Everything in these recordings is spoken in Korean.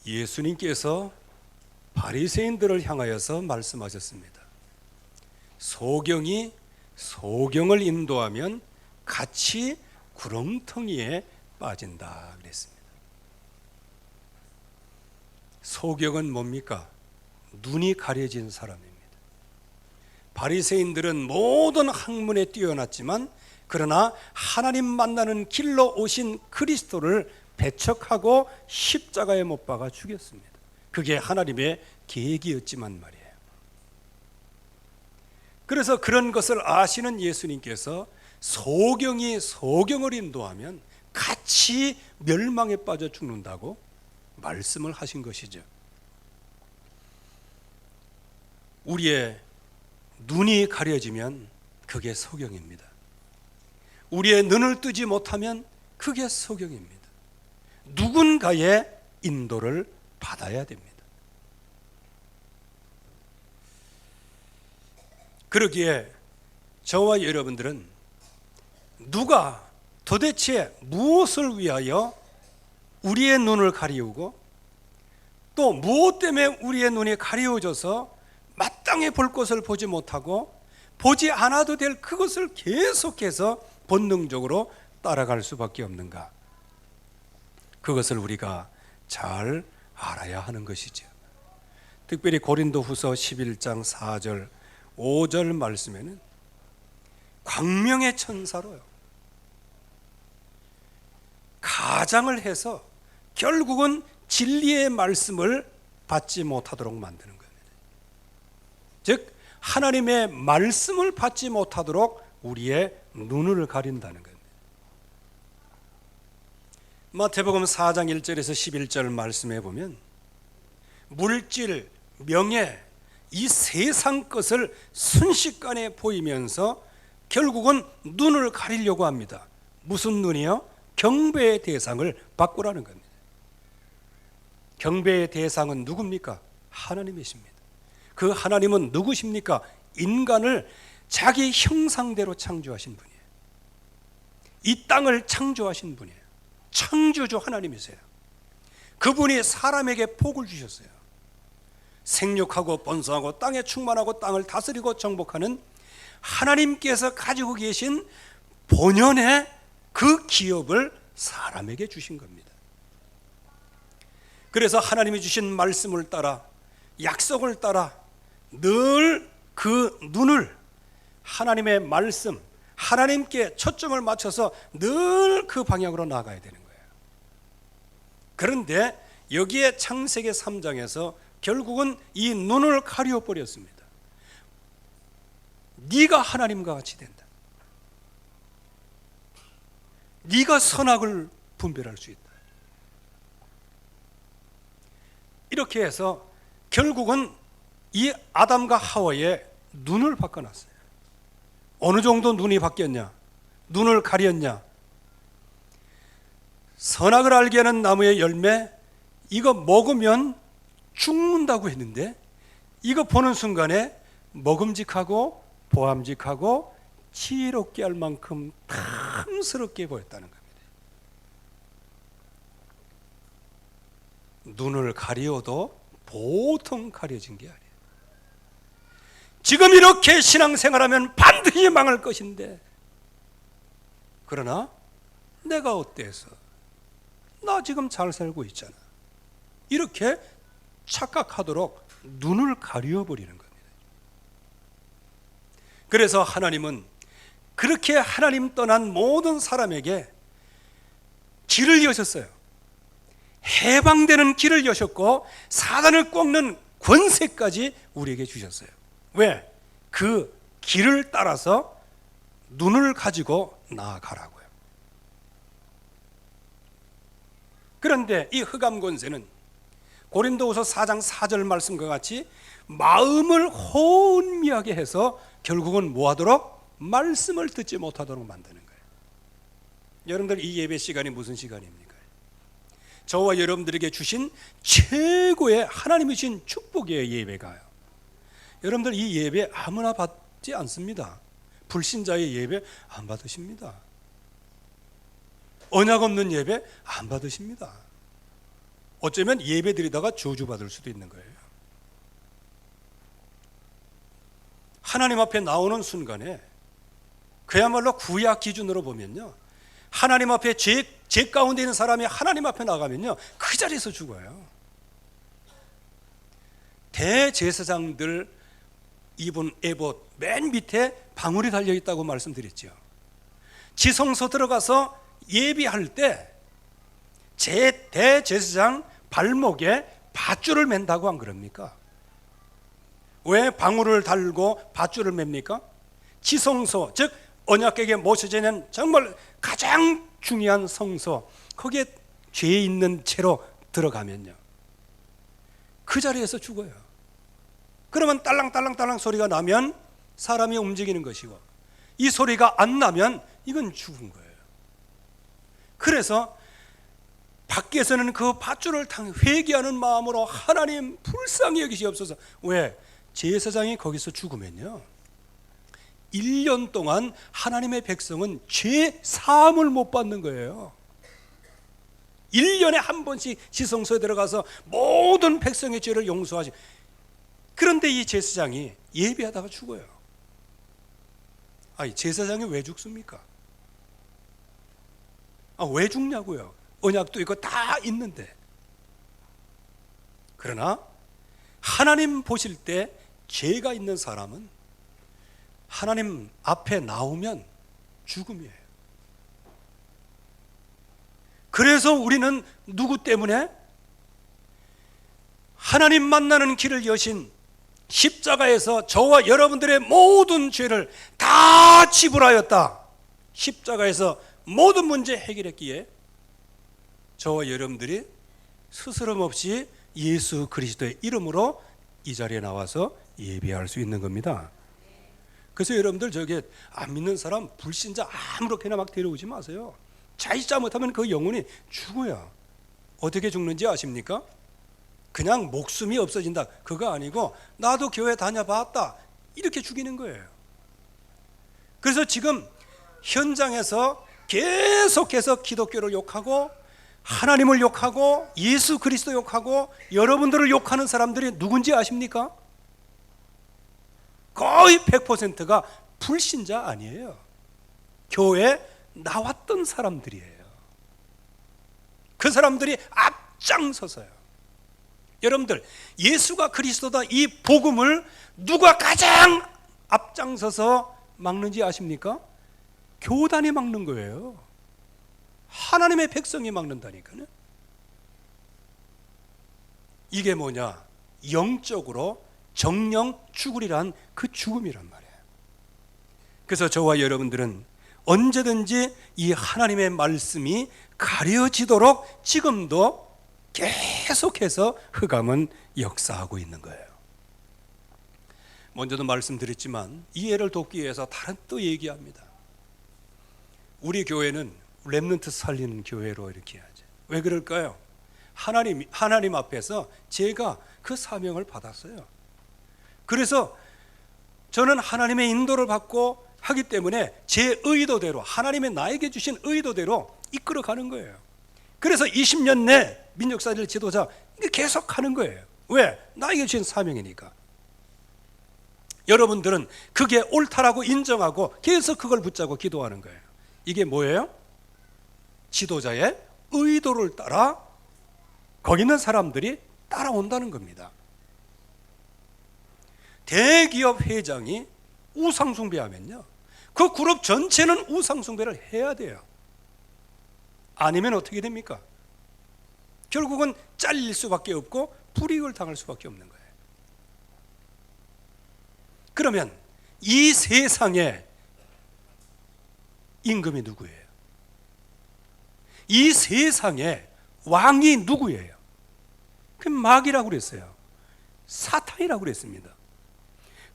예수님께서 바리새인들을 향하여서 말씀하셨습니다. 소경이 소경을 인도하면 같이 구렁텅이에 빠진다 그랬습니다. 소경은 뭡니까? 눈이 가려진 사람입니다. 바리새인들은 모든 학문에 뛰어났지만 그러나 하나님 만나는 길로 오신 그리스도를 배척하고 십자가에 못 박아 죽였습니다. 그게 하나님의 계획이었지만 말이에요. 그래서 그런 것을 아시는 예수님께서 소경이 소경을 인도하면 같이 멸망에 빠져 죽는다고 말씀을 하신 것이죠. 우리의 눈이 가려지면 그게 소경입니다. 우리의 눈을 뜨지 못하면 그게 소경입니다. 누군가의 인도를 받아야 됩니다. 그러기에 저와 여러분들은 누가 도대체 무엇을 위하여 우리의 눈을 가리우고 또 무엇 때문에 우리의 눈이 가리워져서 마땅히 볼 것을 보지 못하고 보지 않아도 될 그것을 계속해서 본능적으로 따라갈 수밖에 없는가? 그것을 우리가 잘 알아야 하는 것이죠. 특별히 고린도후서 11장 4절 5절 말씀에는 광명의 천사로요 가장을 해서 결국은 진리의 말씀을 받지 못하도록 만드는 겁니다. 즉 하나님의 말씀을 받지 못하도록 우리의 눈을 가린다는 겁니다. 마태복음 4장 1절에서 11절 말씀해 보면 물질, 명예, 이 세상 것을 순식간에 보이면서 결국은 눈을 가리려고 합니다. 무슨 눈이요? 경배의 대상을 바꾸라는 겁니다. 경배의 대상은 누굽니까? 하나님이십니다. 그 하나님은 누구십니까? 인간을 자기 형상대로 창조하신 분이에요. 이 땅을 창조하신 분이에요. 창조주 하나님이세요. 그분이 사람에게 복을 주셨어요. 생육하고 번성하고 땅에 충만하고 땅을 다스리고 정복하는 하나님께서 가지고 계신 본연의 그 기업을 사람에게 주신 겁니다. 그래서 하나님이 주신 말씀을 따라 약속을 따라 늘 그 눈을 하나님의 말씀, 하나님께 초점을 맞춰서 늘 그 방향으로 나아가야 되는 거예요. 그런데 여기에 창세기 3장에서 결국은 이 눈을 가리워 버렸습니다. 네가 하나님과 같이 된다. 네가 선악을 분별할 수 있다. 이렇게 해서 결국은 이 아담과 하와의 눈을 바꿔놨어요. 어느 정도 눈이 바뀌었냐? 눈을 가렸냐? 선악을 알게 하는 나무의 열매 이거 먹으면 죽는다고 했는데 이거 보는 순간에 먹음직하고 보암직하고 지혜롭게 할 만큼 탐스럽게 보였다는 겁니다. 눈을 가리워도 보통 가려진 게 아니에요. 지금 이렇게 신앙생활하면 반드시 망할 것인데 그러나 내가 어때서? 나 지금 잘 살고 있잖아. 이렇게 착각하도록 눈을 가려버리는 겁니다. 그래서 하나님은 그렇게 하나님 떠난 모든 사람에게 길을 여셨어요. 해방되는 길을 여셨고 사단을 꺾는 권세까지 우리에게 주셨어요. 왜? 그 길을 따라서 눈을 가지고 나아가라고요. 그런데 이 흑암 권세는 고린도후서 4장 4절 말씀과 같이 마음을 혼미하게 해서 결국은 뭐하도록? 말씀을 듣지 못하도록 만드는 거예요. 여러분들 이 예배 시간이 무슨 시간입니까? 저와 여러분들에게 주신 최고의 하나님이 주신 축복의 예배가요. 여러분들 이 예배 아무나 받지 않습니다. 불신자의 예배 안 받으십니다. 언약 없는 예배 안 받으십니다. 어쩌면 예배 드리다가 저주받을 수도 있는 거예요. 하나님 앞에 나오는 순간에 그야말로 구약 기준으로 보면요, 하나님 앞에 죄 가운데 있는 사람이 하나님 앞에 나가면요, 그 자리에서 죽어요. 대제사장들 입은 에봇 맨 밑에 방울이 달려있다고 말씀드렸죠. 지성소 들어가서 예비할 때 대제사장 발목에 밧줄을 맨다고 안 그럽니까? 왜 방울을 달고 밧줄을 맵니까? 지성소, 즉 언약궤에 모셔져 있는 정말 가장 중요한 성소, 거기에 죄 있는 채로 들어가면요, 그 자리에서 죽어요. 그러면 딸랑딸랑딸랑 소리가 나면 사람이 움직이는 것이고, 이 소리가 안 나면 이건 죽은 거예요. 그래서 밖에서는 그 밧줄을 회개하는 마음으로 하나님 불쌍히 여기시옵소서. 왜? 제사장이 거기서 죽으면요, 1년 동안 하나님의 백성은 죄 사함을 못 받는 거예요. 1년에 한 번씩 지성소에 들어가서 모든 백성의 죄를 용서하지. 그런데 이 제사장이 예배하다가 죽어요. 아니, 제사장이 왜 죽습니까? 왜 죽냐고요? 언약도 있고 다 있는데. 그러나 하나님 보실 때 죄가 있는 사람은 하나님 앞에 나오면 죽음이에요. 그래서 우리는 누구 때문에? 하나님 만나는 길을 여신 십자가에서 저와 여러분들의 모든 죄를 다 지불하였다. 십자가에서 모든 문제 해결했기에 저와 여러분들이 스스럼 없이 예수 그리스도의 이름으로 이 자리에 나와서 예배할 수 있는 겁니다. 그래서 여러분들 저게 안 믿는 사람, 불신자 아무렇게나 막 데려오지 마세요. 자칫 잘못하면 그 영혼이 죽어요. 어떻게 죽는지 아십니까? 그냥 목숨이 없어진다, 그거 아니고 나도 교회 다녀봤다, 이렇게 죽이는 거예요. 그래서 지금 현장에서 계속해서 기독교를 욕하고 하나님을 욕하고 예수 그리스도 욕하고 여러분들을 욕하는 사람들이 누군지 아십니까? 거의 100%가 불신자 아니에요. 교회에 나왔던 사람들이에요. 그 사람들이 앞장서서요. 여러분들, 예수가 그리스도다 이 복음을 누가 가장 앞장서서 막는지 아십니까? 교단이 막는 거예요. 하나님의 백성이 막는다니까요. 이게 뭐냐? 영적으로 정령 죽으리란 그 죽음이란 말이에요. 그래서 저와 여러분들은 언제든지 이 하나님의 말씀이 가려지도록 지금도 계속해서 흑암은 역사하고 있는 거예요. 먼저도 말씀드렸지만 이해를 돕기 위해서 다른 또 얘기합니다. 우리 교회는 렘넌트 살리는 교회로 이렇게 해야죠. 왜 그럴까요? 하나님 앞에서 제가 그 사명을 받았어요. 그래서 저는 하나님의 인도를 받고 하기 때문에 제 의도대로, 하나님의 나에게 주신 의도대로 이끌어가는 거예요. 그래서 20년 내 민족사실 지도자 계속 하는 거예요. 왜? 나에게 주신 사명이니까. 여러분들은 그게 옳다라고 인정하고 계속 그걸 붙잡고 기도하는 거예요. 이게 뭐예요? 지도자의 의도를 따라 거기 있는 사람들이 따라온다는 겁니다. 대기업 회장이 우상숭배하면요, 그 그룹 전체는 우상숭배를 해야 돼요. 아니면 어떻게 됩니까? 결국은 잘릴 수밖에 없고 불이익을 당할 수밖에 없는 거예요. 그러면 이 세상에 임금이 누구예요? 이 세상에 왕이 누구예요? 그 마귀라고 그랬어요. 사탄이라고 그랬습니다.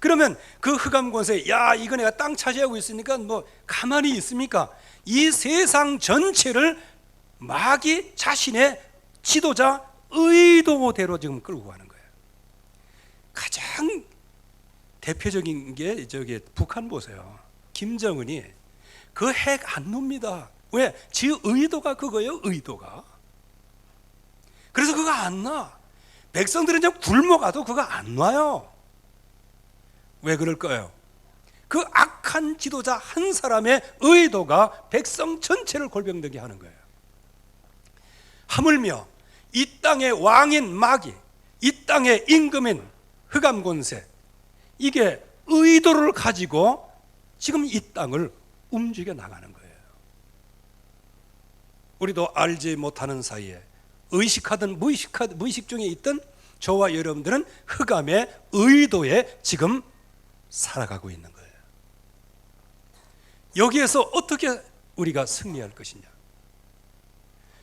그러면 그 흑암 권세, 야 이거 내가 땅 차지하고 있으니까 뭐 가만히 있습니까? 이 세상 전체를 마귀 자신의 지도자 의도대로 지금 끌고 가는 거예요. 가장 대표적인 게 저기 북한 보세요. 김정은이 그 핵 안 놉니다. 왜? 지 의도가 그거예요. 의도가. 그래서 그거 안 놔. 백성들은 좀 굶어가도 그거 안 놔요. 왜 그럴까요? 그 악한 지도자 한 사람의 의도가 백성 전체를 골병되게 하는 거예요. 하물며 이 땅의 왕인 마귀, 이 땅의 임금인 흑암권세, 이게 의도를 가지고 지금 이 땅을 움직여 나가는 거예요. 우리도 알지 못하는 사이에 의식하든 무의식 중에 있던 저와 여러분들은 흑암의 의도에 지금 살아가고 있는 거예요. 여기에서 어떻게 우리가 승리할 것이냐.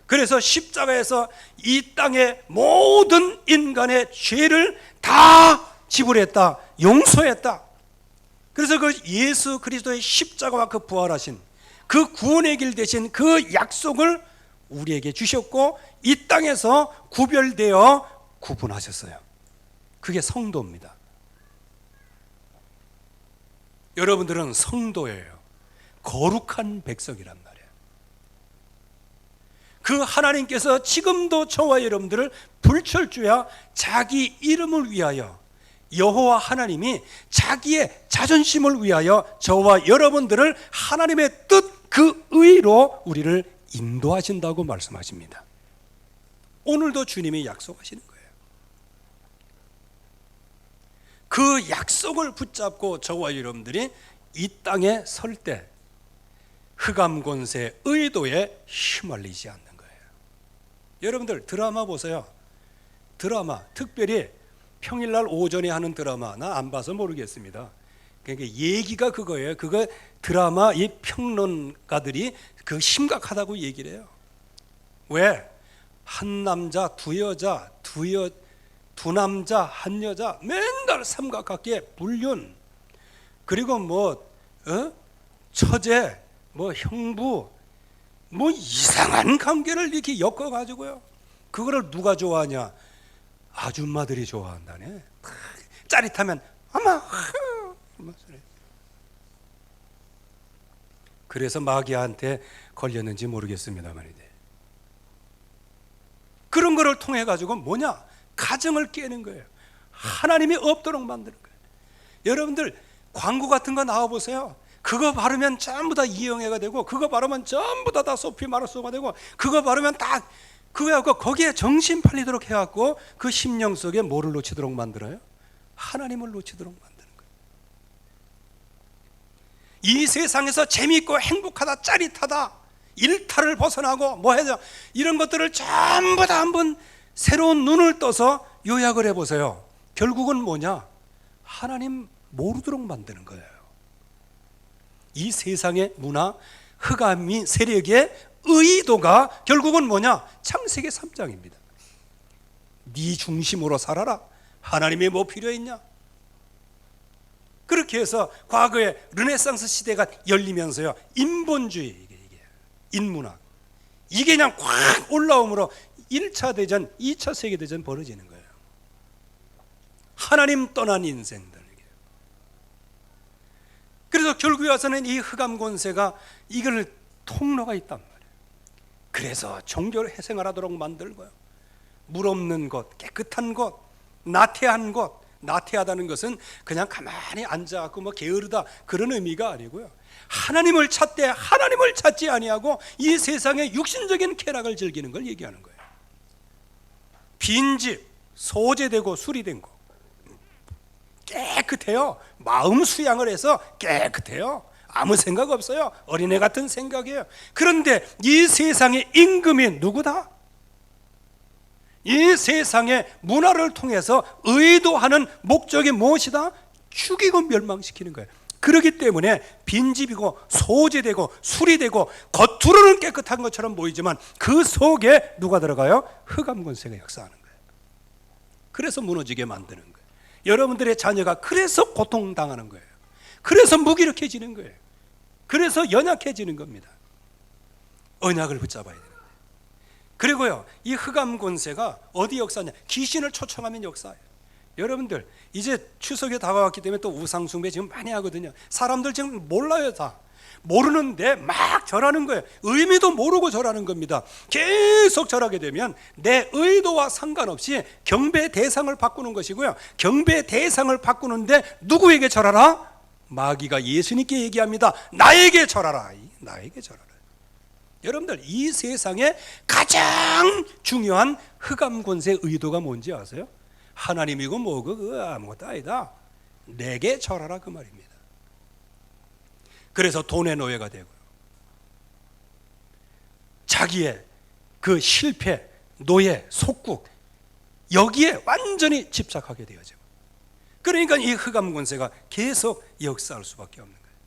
그래서 십자가에서 이 땅의 모든 인간의 죄를 다 지불했다, 용서했다. 그래서 그 예수 그리스도의 십자가와 그 부활하신 그 구원의 길 대신 그 약속을 우리에게 주셨고 이 땅에서 구별되어 구분하셨어요. 그게 성도입니다. 여러분들은 성도예요. 거룩한 백성이란 말이에요. 그 하나님께서 지금도 저와 여러분들을 불철주야 자기 이름을 위하여, 여호와 하나님이 자기의 자존심을 위하여 저와 여러분들을 하나님의 뜻 그 의로 우리를 인도하신다고 말씀하십니다. 오늘도 주님이 약속하시는 거예요. 그 약속을 붙잡고 저와 여러분들이 이 땅에 설 때 흑암권세 의도에 휘말리지 않는 거예요. 여러분들 드라마 보세요. 드라마, 특별히 평일날 오전에 하는 드라마, 나 안 봐서 모르겠습니다. 그러니까 얘기가 그거예요. 그거 드라마 이 평론가들이 그 심각하다고 얘기를 해요. 왜? 한 남자 두 여자, 두 남자 한 여자 맨날 삼각관계 불륜, 그리고 처제, 형부, 이상한 관계를 이렇게 엮어가지고요. 그거를 누가 좋아하냐? 아줌마들이 좋아한다네. 짜릿하면 어머. 그래서 마귀한테 걸렸는지 모르겠습니다 말이죠. 그런 거를 통해 가지고 뭐냐? 가정을 깨는 거예요. 하나님이 없도록 만드는 거예요. 여러분들 광고 같은 거 나와 보세요. 그거 바르면 전부 다 이영애가 되고, 그거 바르면 전부 다 소피 마르소가 되고, 그거 바르면 딱 그거하고 거기에 정신 팔리도록 해갖고 그 심령 속에 뭐를 놓치도록 만들어요? 하나님을 놓치도록 만드는 거예요. 이 세상에서 재미있고 행복하다, 짜릿하다, 일탈을 벗어나고 해서 이런 것들을 전부 다 한번 새로운 눈을 떠서 요약을 해보세요. 결국은 뭐냐? 하나님 모르도록 만드는 거예요. 이 세상의 문화, 흑암이 세력의 의도가 결국은 뭐냐? 창세기 3장입니다. 네 중심으로 살아라. 하나님이 뭐 필요했냐? 그렇게 해서 과거에 르네상스 시대가 열리면서요, 인본주의, 이게 인문학, 이게 그냥 확 올라옴으로 1차 대전, 2차 세계대전 벌어지는 거예요. 하나님 떠난 인생들. 그래서 결국에 와서는 이 흑암권세가 이걸 통로가 있단 말이에요. 그래서 종교를 해생하도록 만들고요. 물 없는 곳, 깨끗한 곳, 나태한 곳. 나태하다는 것은 그냥 가만히 앉아갖고 게으르다 그런 의미가 아니고요. 하나님을 찾되 하나님을 찾지 아니하고 이 세상의 육신적인 쾌락을 즐기는 걸 얘기하는 거예요. 빈집, 소재되고 수리된 곳, 깨끗해요. 마음 수양을 해서 깨끗해요. 아무 생각 없어요. 어린애 같은 생각이에요. 그런데 이 세상의 임금이 누구다? 이 세상의 문화를 통해서 의도하는 목적이 무엇이다? 죽이고 멸망시키는 거예요. 그렇기 때문에 빈집이고 소재되고 수리되고 겉으로는 깨끗한 것처럼 보이지만 그 속에 누가 들어가요? 흑암권세가 역사하는 거예요. 그래서 무너지게 만드는 거예요. 여러분들의 자녀가 그래서 고통당하는 거예요. 그래서 무기력해지는 거예요. 그래서 연약해지는 겁니다. 언약을 붙잡아야 되는 거예요. 그리고요, 이 흑암권세가 어디 역사냐? 귀신을 초청하면 역사예요. 여러분들 이제 추석에 다가왔기 때문에 또 우상숭배 지금 많이 하거든요. 사람들 지금 몰라요. 다 모르는데 막 절하는 거예요. 의미도 모르고 절하는 겁니다. 계속 절하게 되면 내 의도와 상관없이 경배 대상을 바꾸는 것이고요. 경배 대상을 바꾸는데 누구에게 절하라? 마귀가 예수님께 얘기합니다. 나에게 절하라. 나에게 절하라. 여러분들, 이 세상에 가장 중요한 흑암 권세의 의도가 뭔지 아세요? 하나님이고 뭐고 그거 아무것도 아니다. 내게 절하라, 그 말입니다. 그래서 돈의 노예가 되고요, 자기의 그 실패, 노예, 속국, 여기에 완전히 집착하게 되어지고, 그러니까 이 흑암 권세가 계속 역사할 수밖에 없는 거예요.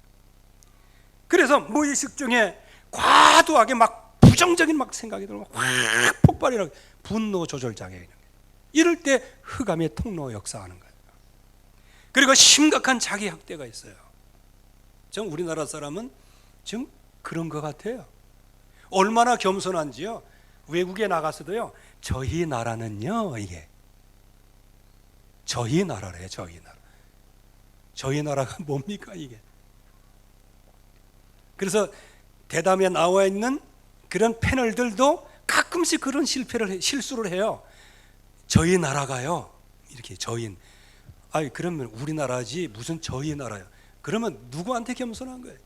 그래서 무의식 중에 과도하게 막 부정적인 막 생각이 들고 확 폭발이라고, 분노 조절 장애, 이럴 때 흑암의 통로 역사하는 거예요. 그리고 심각한 자기 학대가 있어요. 전 우리나라 사람은 지금 그런 것 같아요. 얼마나 겸손한지요. 외국에 나가서도요, 저희 나라는요, 이게 저희 나라래요. 저희 나라. 저희 나라가 뭡니까 이게? 그래서 대담에 나와 있는 그런 패널들도 가끔씩 그런 실수를 해요. 저희 나라가요, 이렇게 저희, 아니 그러면 우리나라지 무슨 저희 나라요? 그러면 누구한테 겸손한 거예요?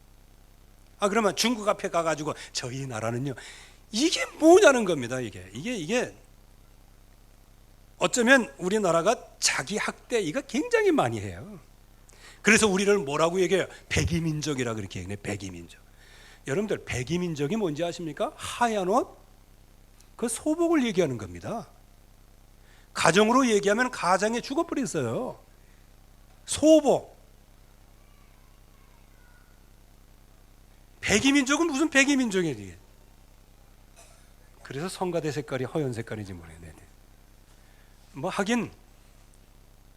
그러면 중국 앞에 가가지고 저희 나라는요, 이게 뭐냐는 겁니다. 이게 어쩌면 우리나라가 자기 학대 이거 굉장히 많이 해요. 그래서 우리를 뭐라고 얘기해요? 백이민족이라고 그렇게 얘기해요. 백이민족. 여러분들, 백이민족이 뭔지 아십니까? 하얀 옷, 그 소복을 얘기하는 겁니다. 가정으로 얘기하면 가장에 죽어버렸어요. 소복. 백이민족은 무슨 백이민족이지? 그래서 성가대 색깔이 허연 색깔인지 모르겠네. 뭐 하긴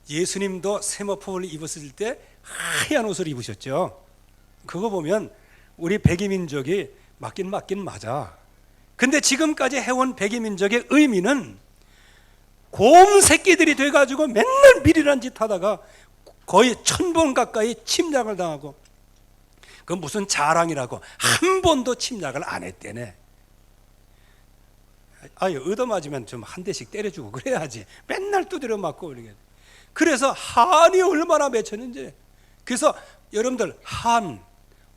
예수님도 세마포를 입었을 때 하얀 옷을 입으셨죠. 그거 보면 우리 백이민족이 맞긴 맞아. 근데 지금까지 해온 백이민족의 의미는 곰 새끼들이 돼가지고 맨날 미리란 짓 하다가 거의 1000번 가까이 침략을 당하고, 그 무슨 자랑이라고 한 번도 침략을 안 했대네. 얻어맞으면 좀 한 대씩 때려주고 그래야지. 맨날 두드려 맞고 그러게. 그래서 한이 얼마나 맺혔는지. 그래서 여러분들, 한,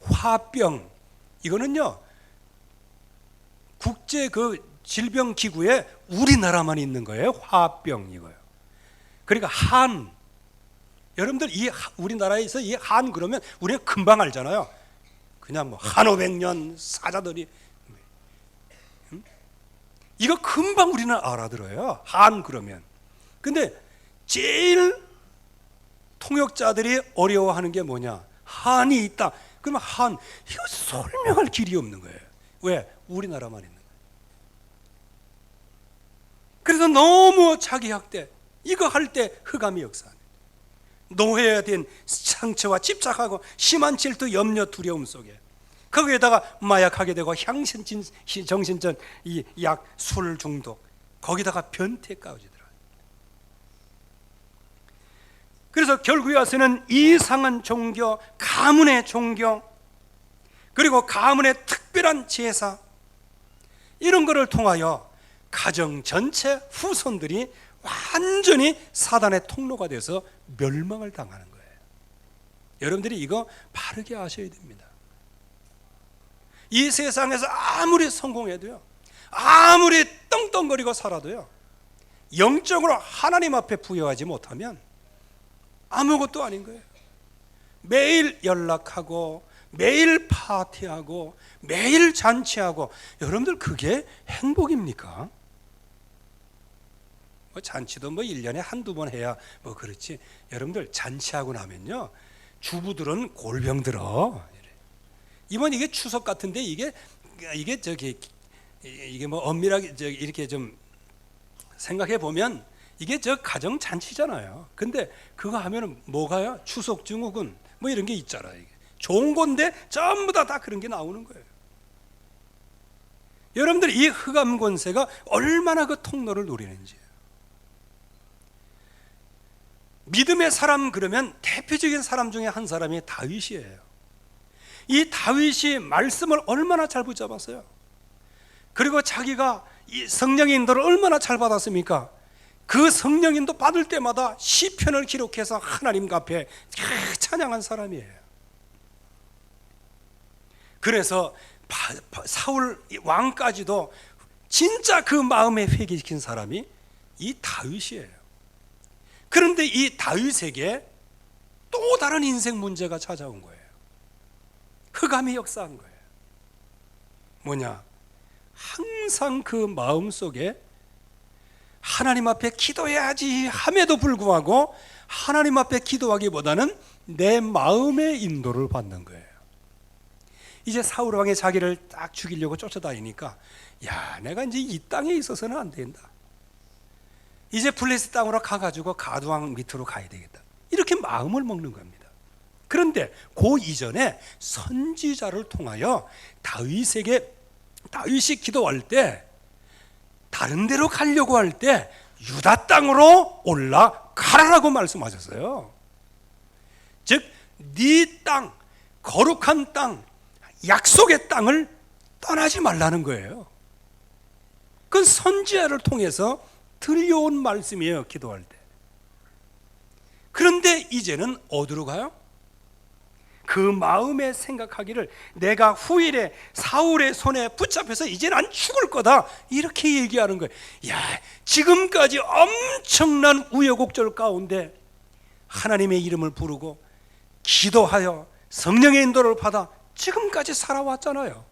화병, 이거는요 국제 그 질병 기구에 우리나라만 있는 거예요. 화병 이거요. 그러니까 한, 여러분들 이 우리나라에서 이 한 그러면 우리가 금방 알잖아요. 그냥 뭐 한 500년 사자들이, 이거 금방 우리는 알아들어요. 한 그러면. 근데 제일 통역자들이 어려워하는 게 뭐냐? 한이 있다. 그러면 한, 이거 설명할 길이 없는 거예요. 왜? 우리나라만 있는 거예요. 그래서 너무 자기 학대, 이거 할 때 흑암이 역사하는, 노예에 대한 상처와 집착하고 심한 질투, 염려, 두려움 속에, 거기에다가 마약하게 되고 정신전 이 약, 술 중독, 거기다가 변태까지 들어요. 그래서 결국에 와서는 이상한 종교, 가문의 종교, 그리고 가문의 특별한 제사, 이런 것을 통하여 가정 전체 후손들이 완전히 사단의 통로가 돼서 멸망을 당하는 거예요. 여러분들이 이거 바르게 아셔야 됩니다. 이 세상에서 아무리 성공해도요, 아무리 떵떵거리고 살아도요, 영적으로 하나님 앞에 부여하지 못하면 아무것도 아닌 거예요. 매일 연락하고 매일 파티하고 매일 잔치하고, 여러분들 그게 행복입니까? 뭐 잔치도 뭐 1년에 한두 번 해야 뭐 그렇지. 여러분들 잔치하고 나면요, 주부들은 골병 들어. 이번 이게 추석 같은데 이게 뭐 엄밀하게 이렇게 좀 생각해 보면 이게 가정 잔치잖아요. 근데 그거 하면은 뭐가요? 추석 증후군 뭐 이런 게 있잖아요. 이게 좋은 건데 전부 다 그런 게 나오는 거예요. 여러분들 이 흑암 권세가 얼마나 그 통로를 노리는지. 믿음의 사람 그러면 대표적인 사람 중에 한 사람이 다윗이에요. 이 다윗이 말씀을 얼마나 잘 붙잡았어요. 그리고 자기가 이 성령의 인도를 얼마나 잘 받았습니까? 그 성령 인도 받을 때마다 시편을 기록해서 하나님 앞에 찬양한 사람이에요. 그래서 사울 왕까지도 진짜 그 마음에 회개시킨 사람이 이 다윗이에요. 그런데 이 다윗에게 또 다른 인생 문제가 찾아온 거예요. 흑암이 역사한 거예요. 뭐냐? 항상 그 마음 속에 하나님 앞에 기도해야지 함에도 불구하고 하나님 앞에 기도하기보다는 내 마음의 인도를 받는 거예요. 이제 사울 왕이 자기를 딱 죽이려고 쫓아다니니까 야, 내가 이제 이 땅에 있어서는 안 된다. 이제 블레셋 땅으로 가가지고 가두왕 밑으로 가야 되겠다. 이렇게 마음을 먹는 겁니다. 그런데 그 이전에 선지자를 통하여 다윗이 기도할 때 다른 데로 가려고 할 때 유다 땅으로 올라가라라고 말씀하셨어요. 즉, 네 땅, 거룩한 땅, 약속의 땅을 떠나지 말라는 거예요. 그건 선지자를 통해서 들려온 말씀이에요, 기도할 때. 그런데 이제는 어디로 가요? 그 마음에 생각하기를 내가 후일에 사울의 손에 붙잡혀서 이제 난 죽을 거다, 이렇게 얘기하는 거예요. 야, 지금까지 엄청난 우여곡절 가운데 하나님의 이름을 부르고 기도하여 성령의 인도를 받아 지금까지 살아왔잖아요.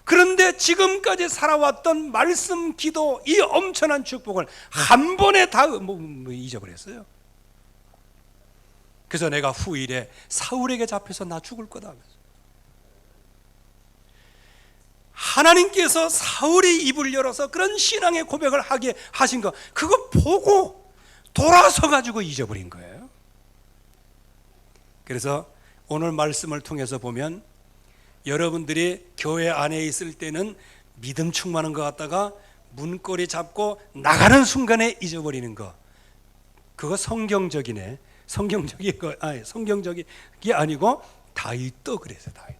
그런데 지금까지 살아왔던 말씀, 기도, 이 엄청난 축복을 한 번에 다 잊어버렸어요. 그래서 내가 후일에 사울에게 잡혀서 나 죽을 거다 하면서 하나님께서 사울의 입을 열어서 그런 신앙의 고백을 하게 하신 거, 그거 보고 돌아서 가지고 잊어버린 거예요. 그래서 오늘 말씀을 통해서 보면 여러분들이 교회 안에 있을 때는 믿음 충만한 것 같다가 문고리 잡고 나가는 순간에 잊어버리는 거, 그거 성경적이네. 성경적이 아니고 다윗도 그랬어요. 다윗.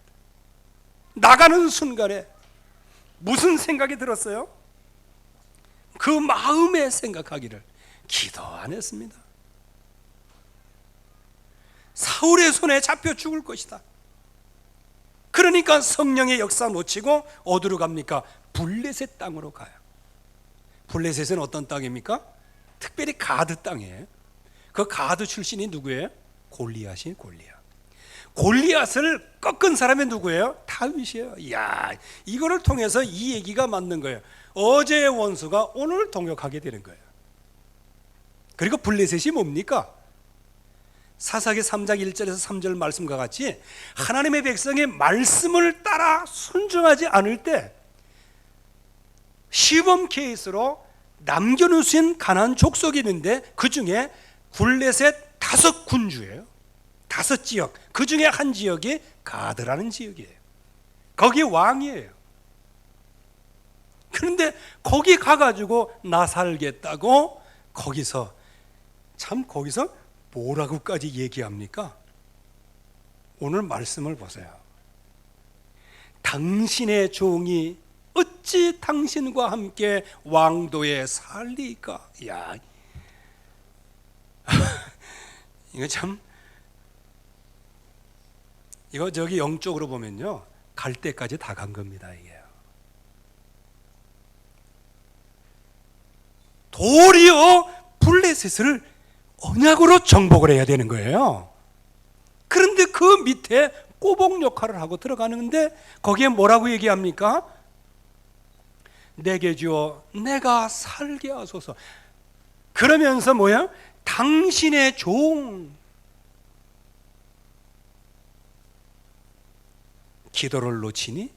나가는 순간에 무슨 생각이 들었어요? 그 마음에 생각하기를 기도 안 했습니다. 사울의 손에 잡혀 죽을 것이다. 그러니까 성령의 역사 놓치고 어디로 갑니까? 블레셋 땅으로 가요. 블레셋은 어떤 땅입니까? 특별히 가드 땅이에요. 그 가드 출신이 누구예요? 골리앗이 골리앗. 골리앗을 꺾은 사람이 누구예요? 다윗이에요. 이야, 이거를 통해서 이 얘기가 맞는 거예요. 어제의 원수가 오늘 동역하게 되는 거예요. 그리고 블레셋이 뭡니까? 사사기 3장 1절에서 3절 말씀과 같이 하나님의 백성의 말씀을 따라 순종하지 않을 때 시범 케이스로 남겨놓으신 가나안 족속이 있는데 그 중에 블레셋 5군주예요. 5지역. 그 중에 한 지역이 가드라는 지역이에요. 거기 왕이에요. 그런데 거기 가가지고 나 살겠다고 거기서 뭐라고까지 얘기합니까? 오늘 말씀을 보세요. 당신의 종이 어찌 당신과 함께 왕도에 살리까? 야, 이거 참, 이거 저기 영적으로 보면요, 갈 때까지 다 간 겁니다. 이게 도리어 블레셋을 언약으로 정복을 해야 되는 거예요. 그런데 그 밑에 꼬복 역할을 하고 들어가는데 거기에 뭐라고 얘기합니까? 내게 주어 내가 살게 하소서. 그러면서 뭐야? 당신의 종. 기도를 놓치니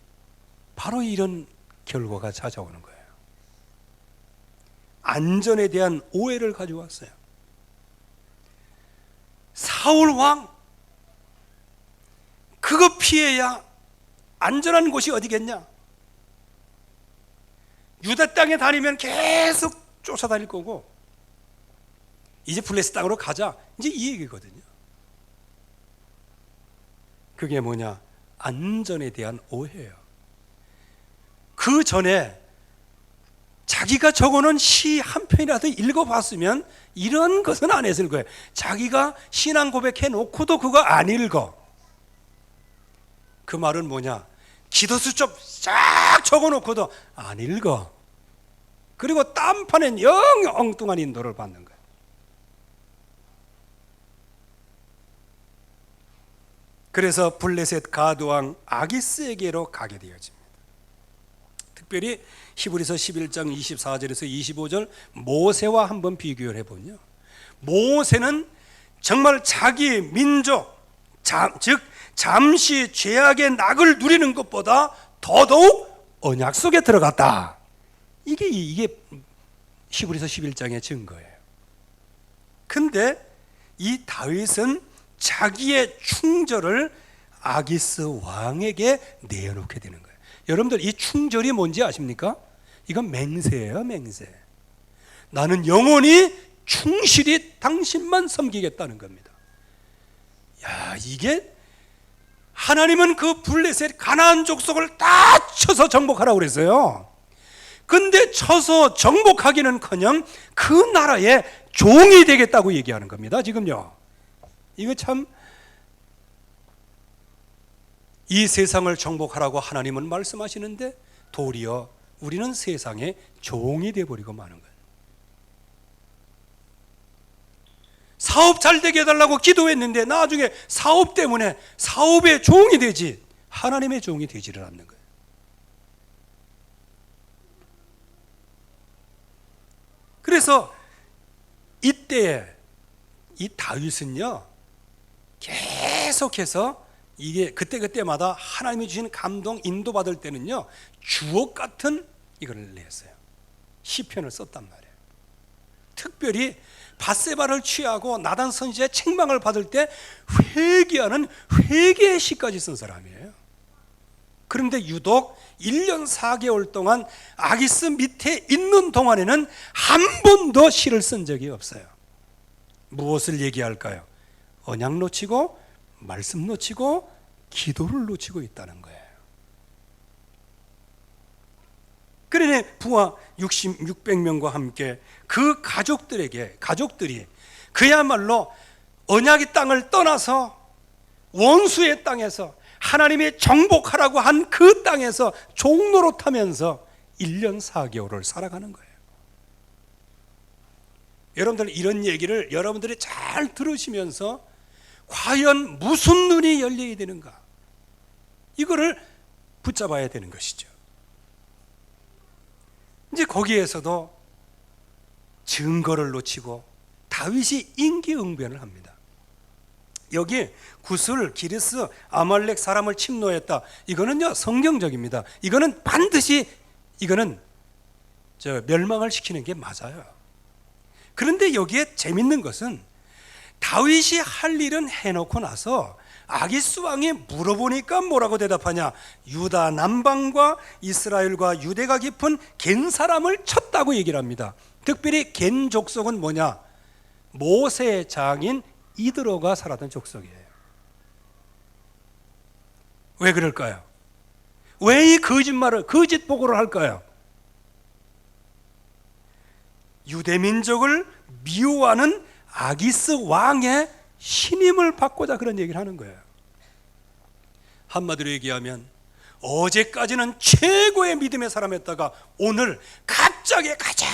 바로 이런 결과가 찾아오는 거예요. 안전에 대한 오해를 가져왔어요. 사울 왕, 그거 피해야 안전한 곳이 어디겠냐? 유다 땅에 다니면 계속 쫓아다닐 거고 이제 블레셋 땅으로 가자, 이제 이 얘기거든요. 그게 뭐냐? 안전에 대한 오해예요. 그 전에 자기가 적어놓은 시 한 편이라도 읽어봤으면 이런 것은 안 했을 거예요. 자기가 신앙 고백해 놓고도 그거 안 읽어. 그 말은 뭐냐? 기도수 좀 쫙 적어놓고도 안 읽어. 그리고 딴판엔 영 엉뚱한 인도를 받는 거예요. 그래서 블레셋 가드왕 아기스에게로 가게 되어집니다. 특별히 히브리서 11장 24절에서 25절 모세와 한번 비교를 해보면요, 모세는 정말 자기 민족, 즉 잠시 죄악의 낙을 누리는 것보다 더더욱 언약 속에 들어갔다. 이게 히브리서 11장의 증거예요. 근데 이 다윗은 자기의 충절을 아기스 왕에게 내어놓게 되는 거예요. 여러분들 이 충절이 뭔지 아십니까? 이건 맹세예요, 맹세. 나는 영원히 충실히 당신만 섬기겠다는 겁니다. 야, 이게 하나님은 그 블레셋 가나안 족속을 다 쳐서 정복하라고 그랬어요. 근데 쳐서 정복하기는커녕 그 나라의 종이 되겠다고 얘기하는 겁니다. 지금요. 이거 참, 이 세상을 정복하라고 하나님은 말씀하시는데 도리어 우리는 세상의 종이 되어버리고 마는 거예요. 사업 잘 되게 해달라고 기도했는데 나중에 사업 때문에 사업의 종이 되지 하나님의 종이 되지를 않는 거예요. 그래서 이때에 이 다윗은요, 계속해서 이게 그때마다 하나님이 주신 감동, 인도받을 때는요, 주옥 같은 이걸 냈어요. 시편을 썼단 말이에요. 특별히 밧세바를 취하고 나단 선지자의 책망을 받을 때 회개하는 회개의 시까지 쓴 사람이에요. 그런데 유독 1년 4개월 동안 아기스 밑에 있는 동안에는 한 번도 시를 쓴 적이 없어요. 무엇을 얘기할까요? 언약 놓치고 말씀 놓치고 기도를 놓치고 있다는 거예요. 그러니 부하 600명과 함께 그 가족들이 그야말로 언약의 땅을 떠나서 원수의 땅에서 하나님이 정복하라고 한 그 땅에서 종노릇하면서 1년 4개월을 살아가는 거예요. 여러분들 이런 얘기를 여러분들이 잘 들으시면서 과연 무슨 눈이 열려야 되는가, 이거를 붙잡아야 되는 것이죠. 이제 거기에서도 증거를 놓치고 다윗이 임기응변을 합니다. 여기 구슬, 기르스, 아말렉 사람을 침노했다, 이거는요 성경적입니다. 이거는 반드시 멸망을 시키는 게 맞아요. 그런데 여기에 재밌는 것은 다윗이 할 일은 해놓고 나서 아기스 왕이 물어보니까 뭐라고 대답하냐? 유다 남방과 이스라엘과 유대가 깊은 겐 사람을 쳤다고 얘기를 합니다. 특별히 겐 족속은 뭐냐? 모세의 장인 이드로가 살았던 족속이에요. 왜 그럴까요? 왜 이 거짓 보고를 할까요? 유대민족을 미워하는 아기스 왕의 신임을 받고자 그런 얘기를 하는 거예요. 한마디로 얘기하면 어제까지는 최고의 믿음의 사람이었다가 오늘 갑자기 가장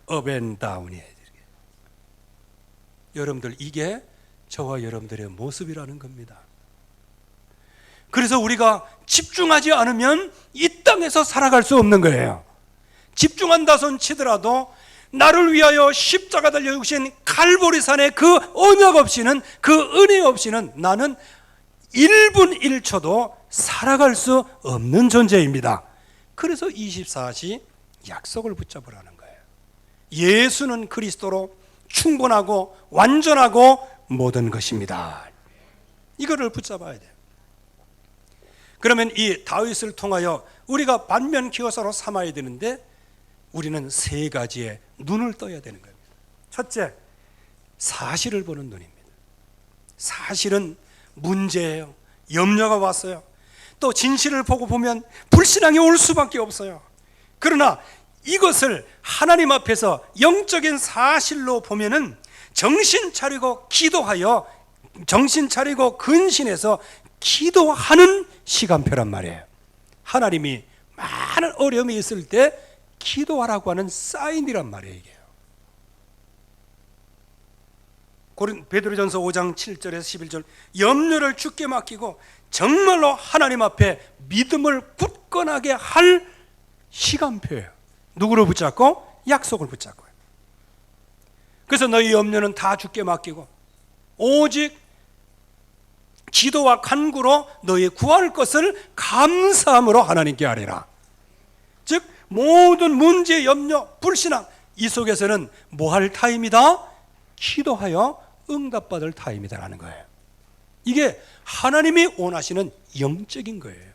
업앤다운이에요. 여러분들 이게 저와 여러분들의 모습이라는 겁니다. 그래서 우리가 집중하지 않으면 이 땅에서 살아갈 수 없는 거예요. 집중한다 손 치더라도 나를 위하여 십자가 달려 죽으신 갈보리산의 그 언약 없이는, 그 은혜 없이는 나는 1분 1초도 살아갈 수 없는 존재입니다. 그래서 24시 약속을 붙잡으라는 거예요. 예수는 그리스도로 충분하고 완전하고 모든 것입니다. 이거를 붙잡아야 돼요. 그러면 이 다윗을 통하여 우리가 반면 교사로 삼아야 되는데 우리는 세 가지의 눈을 떠야 되는 겁니다. 첫째, 사실을 보는 눈입니다. 사실은 문제예요. 염려가 왔어요. 또 진실을 보고 보면 불신앙이 올 수밖에 없어요. 그러나 이것을 하나님 앞에서 영적인 사실로 보면은 정신 차리고 기도하여, 정신 차리고 근신해서 기도하는 시간표란 말이에요. 하나님이 많은 어려움이 있을 때 기도하라고 하는 사인이란 말이에요. 이게 베드로전서 5장 7절에서 11절, 염려를 주께 맡기고 정말로 하나님 앞에 믿음을 굳건하게 할 시간표예요. 누구를 붙잡고? 약속을 붙잡고. 그래서 너희 염려는 다 주께 맡기고 오직 기도와 간구로 너희 구할 것을 감사함으로 하나님께 아뢰라. 즉 모든 문제, 염려, 불신앙 이 속에서는 뭐 할 타임이다? 기도하여 응답받을 타임이다라는 거예요. 이게 하나님이 원하시는 영적인 거예요.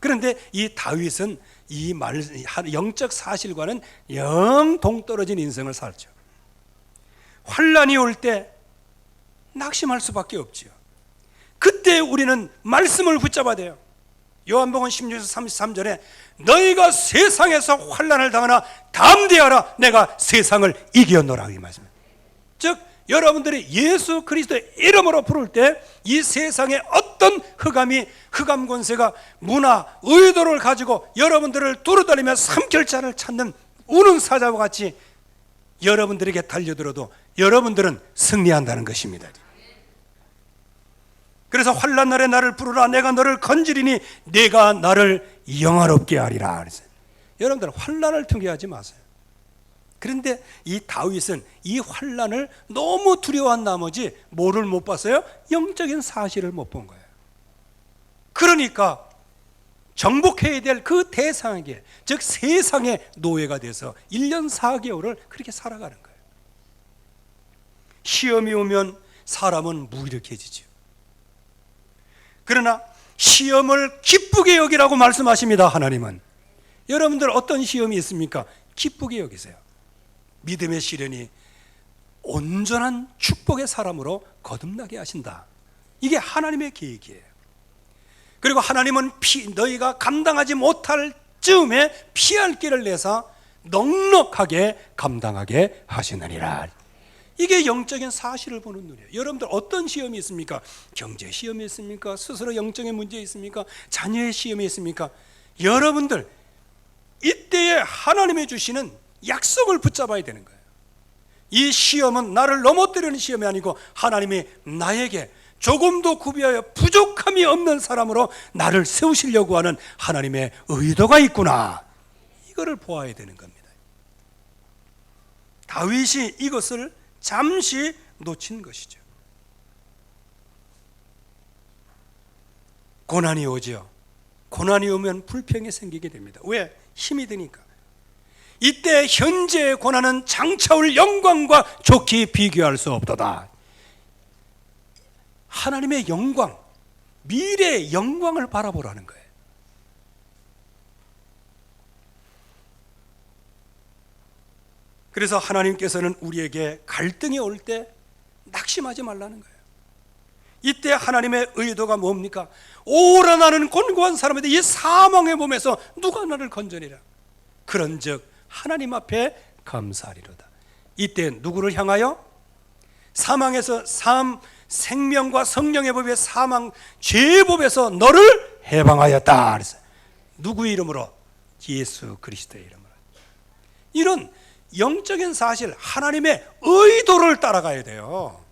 그런데 이 다윗은 이 영적 사 실과는 영 동떨어진 인생을 살죠. 환난이 올 때 낙심할 수밖에 없지요. 그때 우리는 말씀을 붙잡아야 돼요. 요한복음 16장 33절에 너희가 세상에서 환난을 당하나 담대하라 내가 세상을 이겼노라 이 말씀. 즉 여러분들이 예수 그리스도의 이름으로 부를 때 이 세상에 어떤 흑암 권세가 문화, 의도를 가지고 여러분들을 두루다니며 삼킬자를 찾는 우는 사자와 같이 여러분들에게 달려들어도 여러분들은 승리한다는 것입니다. 그래서 환난 날에 나를 부르라 내가 너를 건지리니 내가 나를 영화롭게 하리라 그랬어요. 여러분들 환난을 통제하지 마세요. 그런데 이 다윗은 이 환난을 너무 두려워한 나머지 뭐를 못 봤어요? 영적인 사실을 못 본 거예요. 그러니까 정복해야 될 그 대상에게, 즉 세상의 노예가 돼서 1년 4개월을 그렇게 살아가는 거예요. 시험이 오면 사람은 무기력해지죠. 그러나 시험을 기쁘게 여기라고 말씀하십니다. 하나님은. 여러분들 어떤 시험이 있습니까? 기쁘게 여기세요. 믿음의 시련이 온전한 축복의 사람으로 거듭나게 하신다. 이게 하나님의 계획이에요. 그리고 하나님은 너희가 감당하지 못할 즈음에 피할 길을 내서 넉넉하게 감당하게 하시느니라. 이게 영적인 사실을 보는 눈이에요. 여러분들 어떤 시험이 있습니까? 경제 시험이 있습니까? 스스로 영적인 문제 있습니까? 자녀의 시험이 있습니까? 여러분들 이때에 하나님이 주시는 약속을 붙잡아야 되는 거예요. 이 시험은 나를 넘어뜨리는 시험이 아니고 하나님이 나에게 조금도 구비하여 부족함이 없는 사람으로 나를 세우시려고 하는 하나님의 의도가 있구나. 이거를 보아야 되는 겁니다. 다윗이 이것을 잠시 놓친 것이죠. 고난이 오죠. 고난이 오면 불평이 생기게 됩니다. 왜? 힘이 드니까. 이때 현재의 고난은 장차올 영광과 좋게 비교할 수 없도다. 하나님의 영광, 미래의 영광을 바라보라는 거예요. 그래서 하나님께서는 우리에게 갈등이 올 때 낙심하지 말라는 거예요. 이때 하나님의 의도가 뭡니까? 오라 나는 곤고한 사람인데 이 사망의 몸에서 누가 나를 건져내라. 그런즉 하나님 앞에 감사하리로다. 이때 누구를 향하여? 사망에서 생명과 성령의 법의 사망 죄의 법에서 너를 해방하였다. 그래서 누구의 이름으로? 예수 그리스도의 이름으로. 이런 영적인 사실, 하나님의 의도를 따라가야 돼요.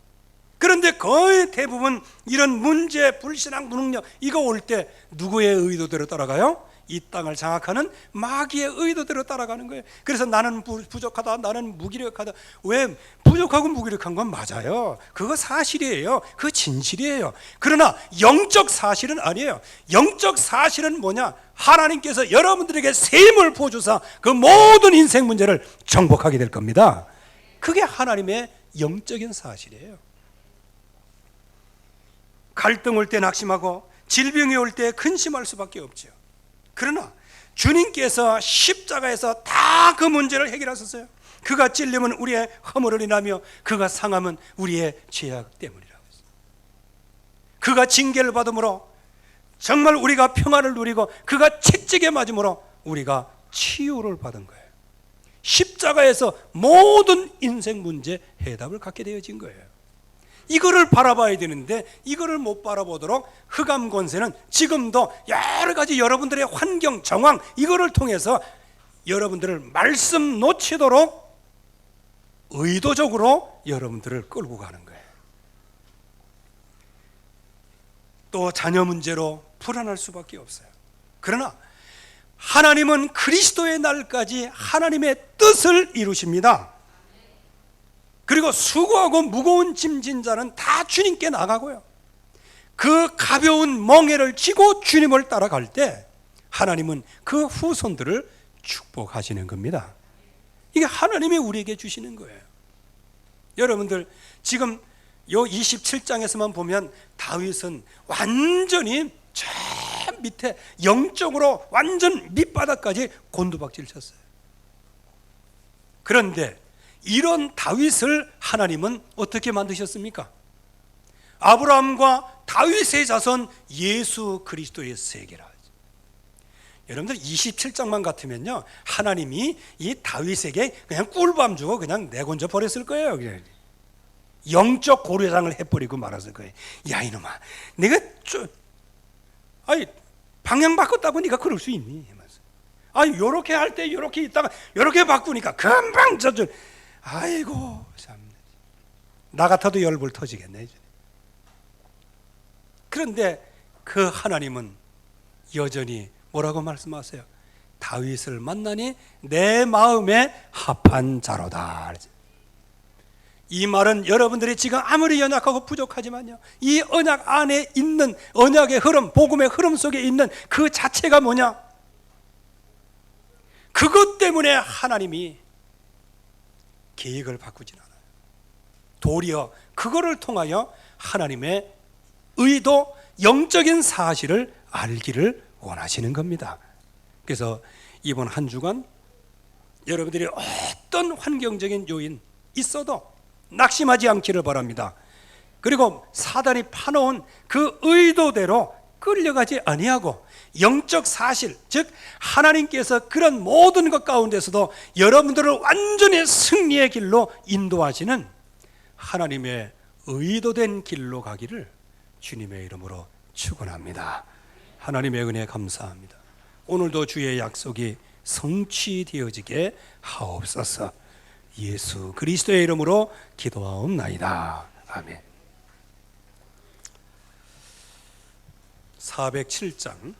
그런데 거의 대부분 이런 문제, 불신앙, 무능력 이거 올 때 누구의 의도대로 따라가요? 이 땅을 장악하는 마귀의 의도대로 따라가는 거예요. 그래서 나는 부족하다, 나는 무기력하다. 왜? 부족하고 무기력한 건 맞아요. 그거 사실이에요. 그거 진실이에요. 그러나 영적 사실은 아니에요. 영적 사실은 뭐냐? 하나님께서 여러분들에게 셈을 보주사 그 모든 인생 문제를 정복하게 될 겁니다. 그게 하나님의 영적인 사실이에요. 갈등 올 때 낙심하고 질병이 올 때 근심할 수밖에 없죠. 그러나 주님께서 십자가에서 다 그 문제를 해결하셨어요. 그가 찔림은 우리의 허물을 인하며 그가 상함은 우리의 죄악 때문이라고 했어요. 그가 징계를 받음으로 정말 우리가 평안을 누리고 그가 채찍에 맞음으로 우리가 치유를 받은 거예요. 십자가에서 모든 인생 문제 해답을 갖게 되어진 거예요. 이거를 바라봐야 되는데 이거를 못 바라보도록 흑암 권세는 지금도 여러 가지 여러분들의 환경, 정황 이거를 통해서 여러분들을 말씀 놓치도록 의도적으로 여러분들을 끌고 가는 거예요. 또 자녀 문제로 불안할 수밖에 없어요. 그러나 하나님은 그리스도의 날까지 하나님의 뜻을 이루십니다. 그리고 수고하고 무거운 짐진 자는 다 주님께 나가고요. 그 가벼운 멍에를 쥐고 주님을 따라갈 때 하나님은 그 후손들을 축복하시는 겁니다. 이게 하나님이 우리에게 주시는 거예요. 여러분들 지금 요 27장에서만 보면 다윗은 완전히 저 밑에 영적으로 완전 밑바닥까지 곤두박질 쳤어요. 그런데 이런 다윗을 하나님은 어떻게 만드셨습니까? 아브라함과 다윗의 자손 예수 그리스도의 세계라. 여러분들 27장만 같으면요 하나님이 이 다윗에게 그냥 꿀밤 주고 그냥 내건져 버렸을 거예요. 영적 고려장을 해버리고 말았을 거예요. 야 이놈아, 내가 방향 바꿨다고 네가 그럴 수 있니? 요렇게 할 때 요렇게 있다가 요렇게 바꾸니까 금방 아이고 참, 나 같아도 열불 터지겠네. 그런데 그 하나님은 여전히 뭐라고 말씀하세요? 다윗을 만나니 내 마음에 합한 자로다. 이 말은 여러분들이 지금 아무리 연약하고 부족하지만요 이 언약 안에 있는 언약의 흐름, 복음의 흐름 속에 있는 그 자체가 뭐냐? 그것 때문에 하나님이 계획을 바꾸진 않아요. 도리어 그거를 통하여 하나님의 의도, 영적인 사실을 알기를 원하시는 겁니다. 그래서 이번 한 주간 여러분들이 어떤 환경적인 요인 있어도 낙심하지 않기를 바랍니다. 그리고 사단이 파놓은 그 의도대로 끌려가지 아니하고 영적 사실, 즉 하나님께서 그런 모든 것 가운데서도 여러분들을 완전히 승리의 길로 인도하시는 하나님의 의도된 길로 가기를 주님의 이름으로 축원합니다. 하나님의 은혜 감사합니다. 오늘도 주의 약속이 성취되어지게 하옵소서. 예수 그리스도의 이름으로 기도하옵나이다. 아멘. 407장